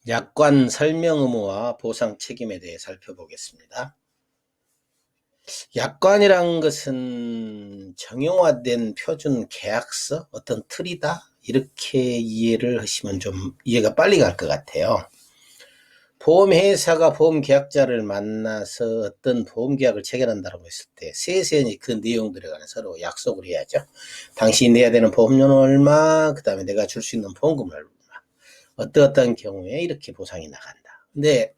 약관 설명 의무와 보상 책임에 대해 살펴보겠습니다. 약관이란 것은 정형화된 표준 계약서, 어떤 틀이다, 이렇게 이해를 하시면 좀 이해가 빨리 갈 것 같아요. 보험회사가 보험계약자를 만나서 어떤 보험계약을 체결한다고 했을 때 세세히 그 내용들에 관해 서로 약속을 해야죠. 당신이 내야 되는 보험료는 얼마, 그 다음에 내가 줄 수 있는 보험금은 얼마, 어떠한 경우에 이렇게 보상이 나간다. 근데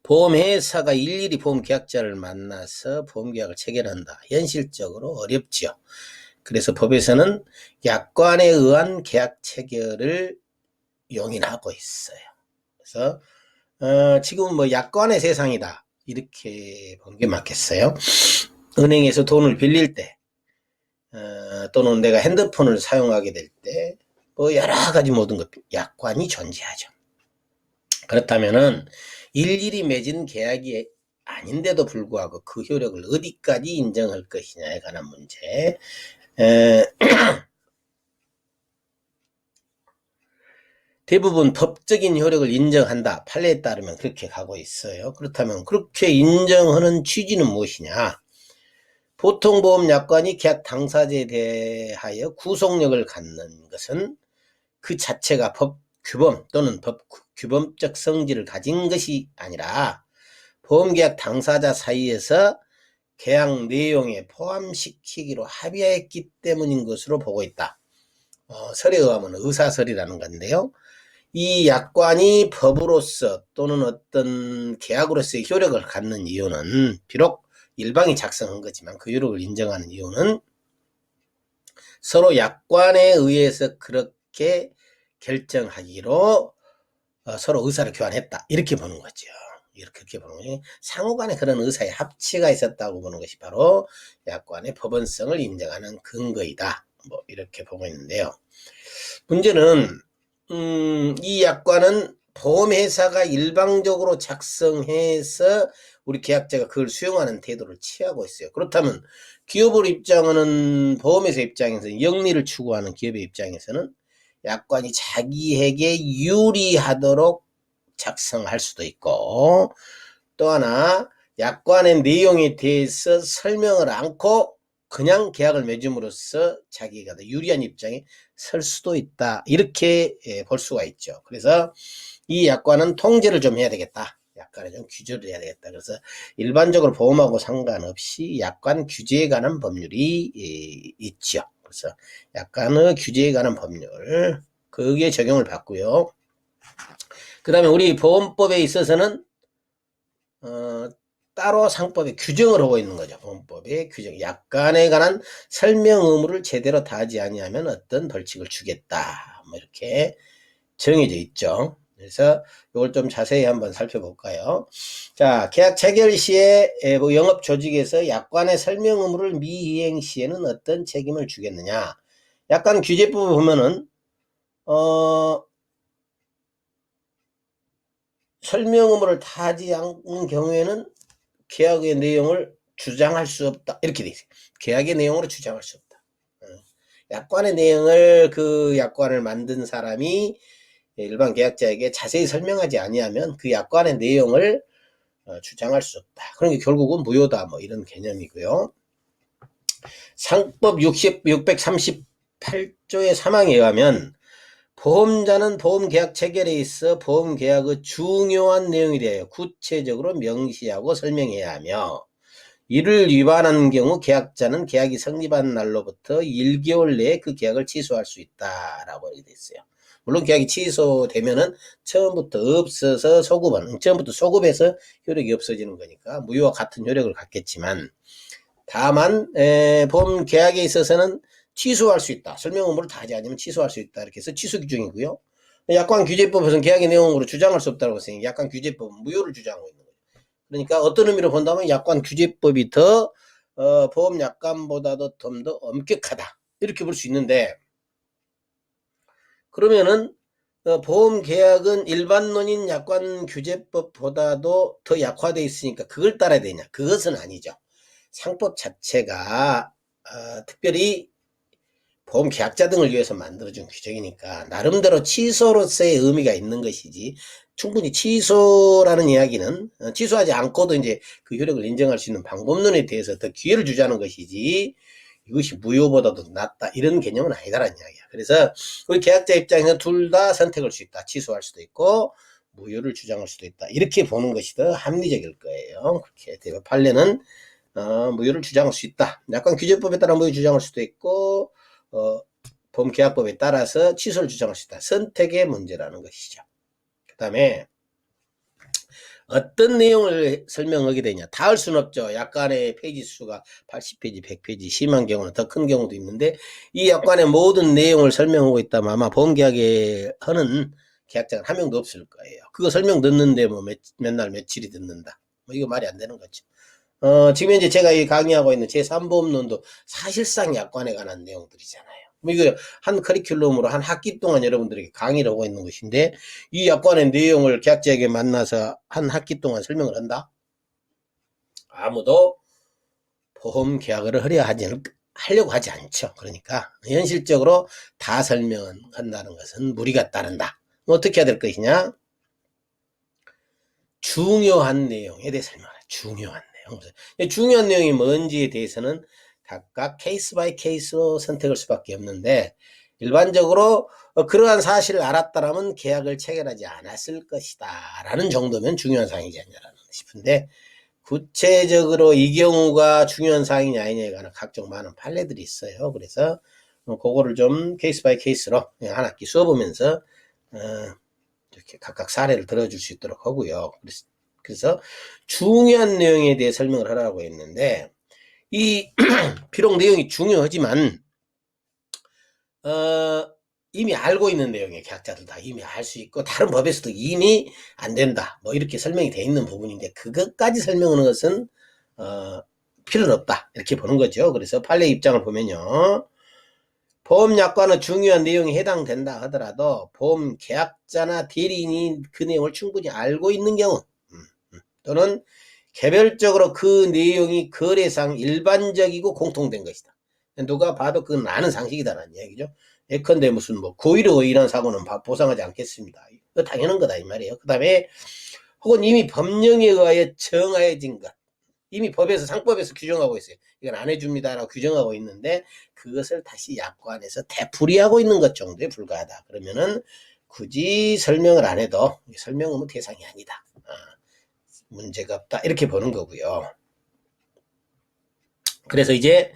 보험회사가 일일이 보험계약자를 만나서 보험계약을 체결한다. 현실적으로 어렵죠. 그래서 법에서는 약관에 의한 계약 체결을 용인하고 있어요. 그래서 지금은 뭐 약관의 세상이다, 이렇게 보는 게 맞겠어요. 은행에서 돈을 빌릴 때 또는 내가 핸드폰을 사용하게 될 때 뭐 여러 가지 모든 것 약관이 존재하죠. 그렇다면은 일일이 맺은 계약이 아닌데도 불구하고 그 효력을 어디까지 인정할 것이냐에 관한 문제. 대부분 법적인 효력을 인정한다, 판례에 따르면 그렇게 가고 있어요. 그렇다면 그렇게 인정하는 취지는 무엇이냐? 보통보험 약관이 계약 당사자에 대하여 구속력을 갖는 것은 그 자체가 법 규범 또는 법 규범적 성질을 가진 것이 아니라 보험계약 당사자 사이에서 계약 내용에 포함시키기로 합의했기 때문인 것으로 보고 있다. 설에 의하면 의사설이라는 건데요. 이 약관이 법으로서 또는 어떤 계약으로서의 효력을 갖는 이유는, 비록 일방이 작성한 거지만 그 효력을 인정하는 이유는 서로 약관에 의해서 그렇게 결정하기로 서로 의사를 교환했다, 이렇게 보는 거죠. 이렇게 보는 거죠. 상호간에 그런 의사의 합치가 있었다고 보는 것이 바로 약관의 법원성을 인정하는 근거이다, 뭐 이렇게 보고 있는데요. 문제는 이 약관은 보험회사가 일방적으로 작성해서 우리 계약자가 그걸 수용하는 태도를 취하고 있어요. 그렇다면 기업의 입장은, 보험회사 입장에서 영리를 추구하는 기업의 입장에서는 약관이 자기에게 유리하도록 작성할 수도 있고, 또 하나 약관의 내용에 대해서 설명을 않고 그냥 계약을 맺음으로써 자기가 더 유리한 입장에 설 수도 있다, 이렇게 볼 수가 있죠. 그래서 이 약관은 통제를 좀 해야 되겠다, 약관에 좀 규제를 해야 되겠다. 그래서 일반적으로 보험하고 상관없이 약관 규제에 관한 법률이 있죠. 그래서 약관의 규제에 관한 법률, 거기에 적용을 받고요. 그 다음에 우리 보험법에 있어서는 따로 상법에 규정을 하고 있는 거죠. 보험법의 규정. 약관에 관한 설명 의무를 제대로 다하지 아니하면 어떤 벌칙을 주겠다, 뭐 이렇게 정해져 있죠. 그래서 이걸 좀 자세히 한번 살펴볼까요? 자, 계약 체결 시에 영업 조직에서 약관의 설명 의무를 미이행 시에는 어떤 책임을 주겠느냐? 약관 규제법을 보면은 설명 의무를 다하지 않는 경우에는 계약의 내용을 주장할 수 없다, 이렇게 돼 있어요. 계약의 내용으로 주장할 수 없다. 약관의 내용을, 그 약관을 만든 사람이 일반 계약자에게 자세히 설명하지 아니하면 그 약관의 내용을 주장할 수 없다. 그러니까 결국은 무효다, 뭐 이런 개념이고요. 상법 638조의 3항에 의하면 보험자는 보험계약 체결에 있어 보험계약의 중요한 내용에 대하여 구체적으로 명시하고 설명해야 하며, 이를 위반한 경우 계약자는 계약이 성립한 날로부터 1개월 내에 그 계약을 취소할 수 있다라고 되어 있어요. 물론 계약이 취소되면은 처음부터 없어서 처음부터 소급해서 효력이 없어지는 거니까 무효와 같은 효력을 갖겠지만, 다만 보험 계약에 있어서는 취소할 수 있다, 설명 의무를 다하지 않으면 취소할 수 있다, 이렇게 해서 취소 규정이고요. 약관 규제법에서는 계약의 내용으로 주장할 수 없다고 했으니 약관 규제법은 무효를 주장하고 있는 거예요. 그러니까 어떤 의미로 본다면 약관 규제법이 더 보험 약관보다도 좀 더 엄격하다, 이렇게 볼 수 있는데, 그러면은 보험 계약은 일반론인 약관 규제법보다도 더 약화되어 있으니까 그걸 따라야 되냐? 그것은 아니죠. 상법 자체가 특별히 보험 계약자 등을 위해서 만들어준 규정이니까 나름대로 취소로서의 의미가 있는 것이지, 충분히 취소라는 이야기는 취소하지 않고도 이제 그 효력을 인정할 수 있는 방법론에 대해서 더 기회를 주자는 것이지, 이것이 무효보다도 낫다 이런 개념은 아니다라는 이야기야. 그래서 우리 계약자 입장에서 둘 다 선택할 수 있다. 취소할 수도 있고 무효를 주장할 수도 있다. 이렇게 보는 것이 더 합리적일 거예요. 그렇게 대법 판례는 무효를 주장할 수 있다. 약관 규제법에 따라 무효 주장할 수도 있고 보험계약법에 따라서 취소를 주장할 수 있다. 선택의 문제라는 것이죠. 그 다음에 어떤 내용을 설명하게 되냐. 다 할 수는 없죠. 약관의 페이지 수가 80페이지, 100페이지, 심한 경우는 더 큰 경우도 있는데, 이 약관의 모든 내용을 설명하고 있다면 아마 보험계약에 하는 계약자가 한 명도 없을 거예요. 그거 설명 듣는데 뭐 맨날 며칠이 듣는다. 뭐 이거 말이 안 되는 거죠. 지금 현재 제가 이 강의하고 있는 제3보험론도 사실상 약관에 관한 내용들이잖아요. 뭐 이거 한 커리큘럼으로 한 학기 동안 여러분들에게 강의를 하고 있는 것인데, 이 약관의 내용을 계약자에게 만나서 한 학기 동안 설명을 한다? 아무도 보험 계약을 하려고 하지 않죠. 그러니까 현실적으로 다 설명한다는 것은 무리가 따른다. 어떻게 해야 될 것이냐? 중요한 내용에 대해 설명하라. 중요한 내용. 중요한 내용이 뭔지에 대해서는 각각 케이스 바이 케이스로 선택할 수밖에 없는데, 일반적으로 그러한 사실을 알았다라면 계약을 체결하지 않았을 것이다 라는 정도면 중요한 사항이지 않냐라는 싶은데, 구체적으로 이 경우가 중요한 사항이냐 아니냐에 관한 각종 많은 판례들이 있어요. 그래서 그거를 좀 케이스 바이 케이스로 한 학기 수업보면서 이렇게 각각 사례를 들어줄 수 있도록 하고요. 그래서 중요한 내용에 대해 설명을 하라고 했는데, 이 비록 내용이 중요하지만 이미 알고 있는 내용이에요. 계약자들 다 이미 알 수 있고 다른 법에서도 이미 안 된다 뭐 이렇게 설명이 돼 있는 부분인데, 그것까지 설명하는 것은 필요는 없다 이렇게 보는 거죠. 그래서 판례 입장을 보면요, 보험약관은 중요한 내용이 해당된다 하더라도 보험 계약자나 대리인이 그 내용을 충분히 알고 있는 경우, 또는 개별적으로 그 내용이 거래상 일반적이고 공통된 것이다. 누가 봐도 그건 아는 상식이다라는 얘기죠. 예컨대 무슨 뭐 고의로 인한 사고는 보상하지 않겠습니다. 이거 당연한 거다 이 말이에요. 그 다음에 혹은 이미 법령에 의하여 정하여진 것, 이미 법에서 상법에서 규정하고 있어요. 이건 안 해줍니다라고 규정하고 있는데 그것을 다시 약관에서 되풀이하고 있는 것 정도에 불과하다. 그러면은 굳이 설명을 안 해도 설명 의무 대상이 아니다. 문제가 없다 이렇게 보는 거고요. 그래서 이제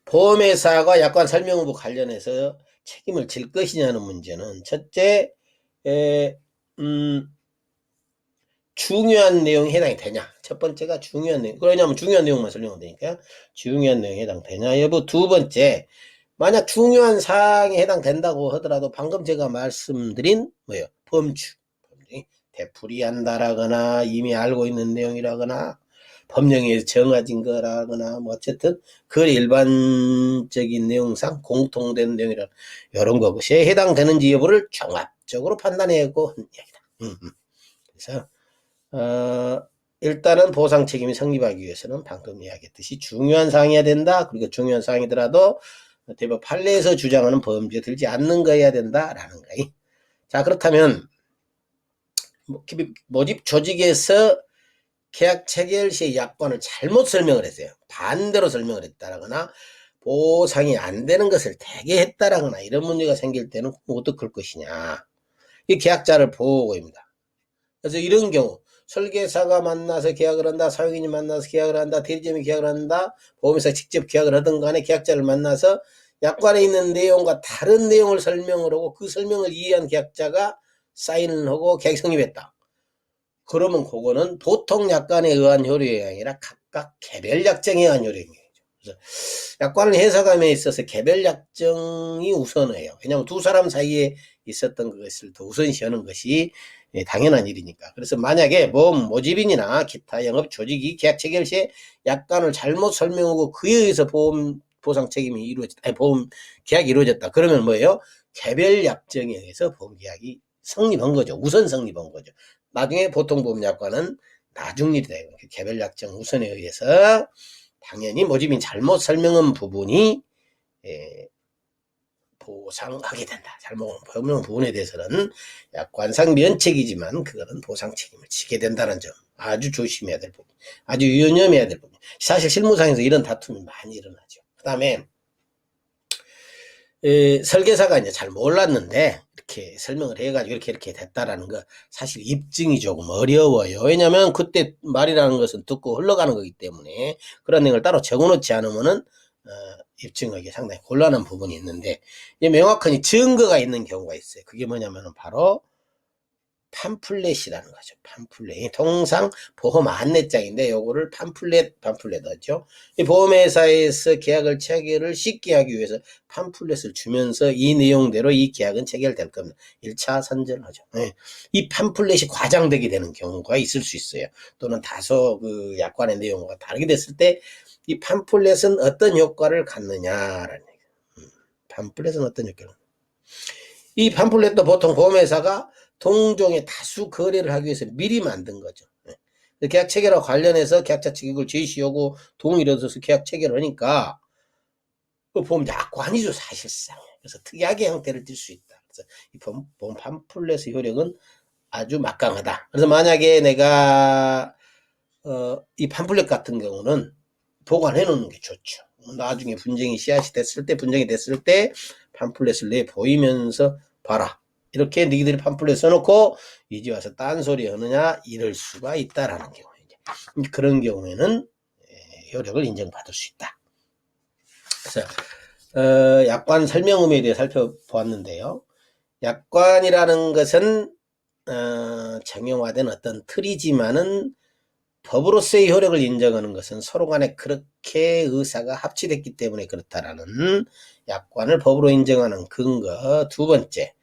보험회사가 약관 설명 의무 관련해서 책임을 질 것이냐는 문제는, 첫째 중요한 내용이 해당이 되냐. 첫 번째가 중요한 내용. 그러냐면 중요한 내용만 설명하면 되니까 중요한 내용이 해당되냐 여부. 두 번째, 만약 중요한 사항에 해당된다고 하더라도 방금 제가 말씀드린 뭐예요? 범주. 되풀이한다라거나 이미 알고 있는 내용이라거나 법령에 정해진 거라거나 뭐 어쨌든 그 일반적인 내용상 공통된 내용이라 이런 것이 해당되는지 여부를 종합적으로 판단해야고 하는 이야기다. 그래서 일단은 보상 책임이 성립하기 위해서는 방금 이야기했듯이 중요한 사항이어야 된다. 그리고 중요한 사항이더라도 대법 판례에서 주장하는 범죄에 들지 않는 거여야 된다라는 거예요. 자, 그렇다면 모집 조직에서 계약 체결 시의 약관을 잘못 설명을 했어요. 반대로 설명을 했다라거나 보상이 안 되는 것을 대개 했다라거나 이런 문제가 생길 때는 어떻게 할 것이냐. 이 계약자를 보고입니다. 그래서 이런 경우 설계사가 만나서 계약을 한다, 사용인이 만나서 계약을 한다, 대리점이 계약을 한다, 보험회사 직접 계약을 하든 간에 계약자를 만나서 약관에 있는 내용과 다른 내용을 설명을 하고 그 설명을 이해한 계약자가 사인을 하고 계약이 성립했다. 그러면 그거는 보통 약관에 의한 효력이 아니라 각각 개별 약정에 의한 효력이죠. 그래서 약관을 해석함에 있어서 개별 약정이 우선해요. 왜냐하면 두 사람 사이에 있었던 것을 더 우선시하는 것이 당연한 일이니까. 그래서 만약에 모집인이나 기타 영업 조직이 계약 체결 시에 약관을 잘못 설명하고 그에 의해서 보상 책임이 이루어졌다, 보험 계약이 이루어졌다. 그러면 뭐예요? 개별 약정에 의해서 보험 계약이 성립한 거죠. 우선 성립한 거죠. 나중에 보통보험약관은 나중일이다. 개별 약정 우선에 의해서 당연히 모집인 잘못 설명한 부분이 보상하게 된다. 잘못 법령 부분에 대해서는 약관상 면책이지만 그거는 보상 책임을 지게 된다는 점 아주 조심해야 될 부분, 아주 유념해야 될 부분. 사실 실무상에서 이런 다툼이 많이 일어나죠. 그 다음에 설계사가 이제 잘 몰랐는데 이렇게 설명을 해가지고 이렇게 됐다라는 거 사실 입증이 조금 어려워요. 왜냐하면 그때 말이라는 것은 듣고 흘러가는 거기 때문에 그런 내용을 따로 적어놓지 않으면은 입증하기 상당히 곤란한 부분이 있는데 명확하니 증거가 있는 경우가 있어요. 그게 뭐냐면은 바로 팜플렛이라는 거죠. 팜플렛. 통상 보험 안내장인데 요거를 팜플렛 하죠. 이 보험회사에서 계약을 체결을 쉽게 하기 위해서 팜플렛을 주면서 이 내용대로 이 계약은 체결될 겁니다. 1차 선전하죠. 네. 이 팜플렛이 과장되게 되는 경우가 있을 수 있어요. 또는 다소 그 약관의 내용과 다르게 됐을 때 이 팜플렛은 어떤 효과를 갖느냐라는 얘기예요. 팜플렛은 어떤 효과를 이 팜플렛도 보통 보험회사가 동종의 다수 거래를 하기 위해서 미리 만든 거죠. 계약 체결과 관련해서 계약자 측 이걸 제시하고 동의를 얻어서 계약 체결을 하니까 그 보험 약관이죠 사실상. 그래서 특이하게 형태를 띌 수 있다. 그래서 이 보험 팜플렛의 효력은 아주 막강하다. 그래서 만약에 내가 이 팜플렛 같은 경우는 보관해 놓는 게 좋죠. 나중에 분쟁이 씨앗이 됐을 때 분쟁이 됐을 때 팜플렛을 내 보이면서 봐라. 이렇게 너희들이 팜플렛 써놓고 이제 와서 딴소리 하느냐 이럴 수가 있다라는 경우에 그런 경우에는 효력을 인정받을 수 있다. 그래서 약관 설명음에 대해 살펴보았는데요. 약관이라는 것은 정형화된 어떤 틀이지만은 법으로서의 효력을 인정하는 것은 서로 간에 그렇게 의사가 합치됐기 때문에 그렇다라는 약관을 법으로 인정하는 근거. 두 번째,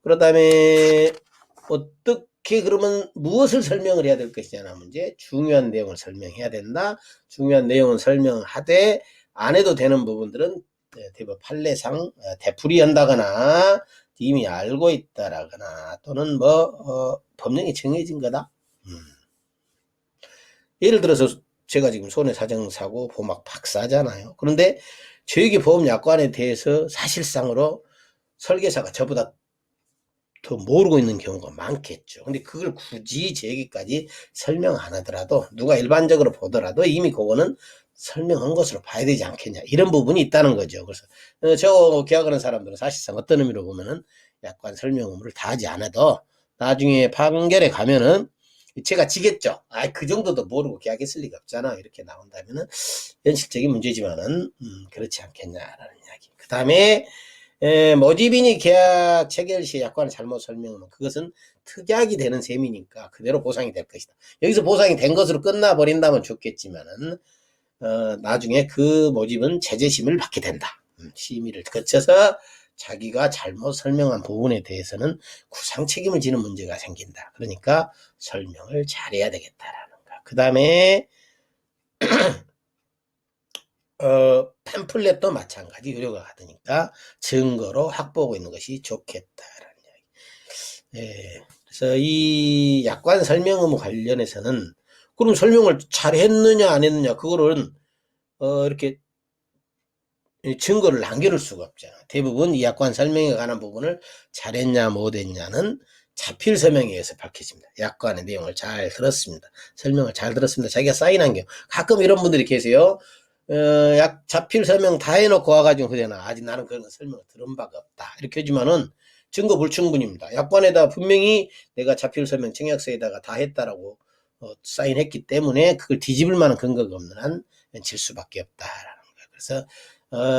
그러다음에 어떻게 그러면 무엇을 설명을 해야 될 것이냐는 문제. 중요한 내용을 설명해야 된다. 중요한 내용은 설명하되 안 해도 되는 부분들은 대법 판례상 되풀이한다거나 이미 알고 있다라거나 또는 법령이 정해진 거다. 예를 들어서 제가 지금 손해사정사고 보막 박사잖아요. 그런데 저에게 보험약관에 대해서 사실상으로 설계사가 저보다 더 모르고 있는 경우가 많겠죠. 근데 그걸 굳이 저에게까지 설명 안 하더라도 누가 일반적으로 보더라도 이미 그거는 설명한 것으로 봐야 되지 않겠냐. 이런 부분이 있다는 거죠. 그래서 저 계약하는 사람들은 사실상 어떤 의미로 보면은 약관 설명 의무를 다 하지 않아도 나중에 판결에 가면은 제가 지겠죠. 그 정도도 모르고 계약했을 리가 없잖아. 이렇게 나온다면은 현실적인 문제지만은 그렇지 않겠냐라는 이야기. 그 다음에 모집인이 계약 체결 시 약관을 잘못 설명하면 그것은 특약이 되는 셈이니까 그대로 보상이 될 것이다. 여기서 보상이 된 것으로 끝나버린다면 좋겠지만은 나중에 그 모집은 제재심을 받게 된다. 심의를 거쳐서 자기가 잘못 설명한 부분에 대해서는 구상 책임을 지는 문제가 생긴다. 그러니까 설명을 잘해야 되겠다라는 거. 그 다음에 팸플렛도 마찬가지 효력을 받으니까 증거로 확보하고 있는 것이 좋겠다라는 이야기. 그래서 이 약관 설명 의무 관련해서는 그럼 설명을 잘 했느냐 안 했느냐 그거는 이렇게 증거를 남겨놓을 수가 없잖아. 대부분 이 약관 설명에 관한 부분을 잘했냐 못했냐는 자필 서명에 의해서 밝혀집니다. 약관의 내용을 잘 들었습니다. 설명을 잘 들었습니다. 자기가 사인한 경우 가끔 이런 분들이 계세요. 자필 설명 다 해놓고 와가지고 그러잖아. 아직 나는 그런 설명을 들은 바가 없다. 이렇게 해주면은 증거 불충분입니다. 약관에다 분명히 내가 자필 설명 청약서에다가 다 했다라고 사인했기 때문에 그걸 뒤집을 만한 근거가 없는 한 질 수밖에 없다라는 거예요. 그래서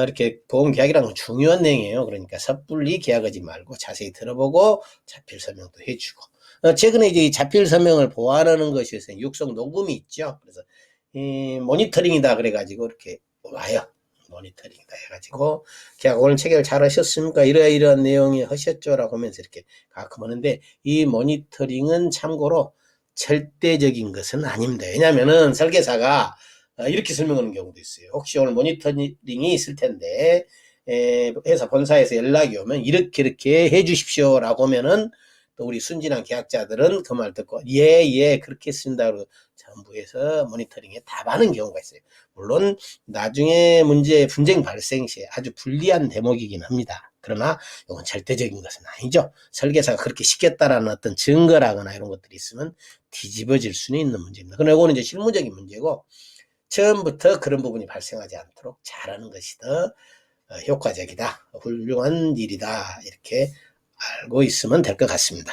이렇게 보험 계약이라는 건 중요한 내용이에요. 그러니까 섣불리 계약하지 말고 자세히 들어보고 자필 설명도 해주고. 최근에 이제 자필 설명을 보완하는 것에서 육성 녹음이 있죠. 그래서 모니터링이다 그래가지고 이렇게 와요. 모니터링이다 해가지고 계약 오늘 체결 잘 하셨습니까? 이러한 내용이 하셨죠라고 하면서 이렇게 가끔 하는데 이 모니터링은 참고로 절대적인 것은 아닙니다. 왜냐면은 설계사가 이렇게 설명하는 경우도 있어요. 혹시 오늘 모니터링이 있을 텐데 회사 본사에서 연락이 오면 이렇게 해 주십시오 라고 하면은 또 우리 순진한 계약자들은 그 말 듣고 예 그렇게 했습니다. 정부에서 모니터링에 답하는 경우가 있어요. 물론 나중에 분쟁 발생 시에 아주 불리한 대목이긴 합니다. 그러나 이건 절대적인 것은 아니죠. 설계사가 그렇게 시켰다라는 어떤 증거라거나 이런 것들이 있으면 뒤집어질 수는 있는 문제입니다. 그러나 이거는 이제 실무적인 문제고 처음부터 그런 부분이 발생하지 않도록 잘하는 것이 더 효과적이다. 훌륭한 일이다. 이렇게 알고 있으면 될 것 같습니다.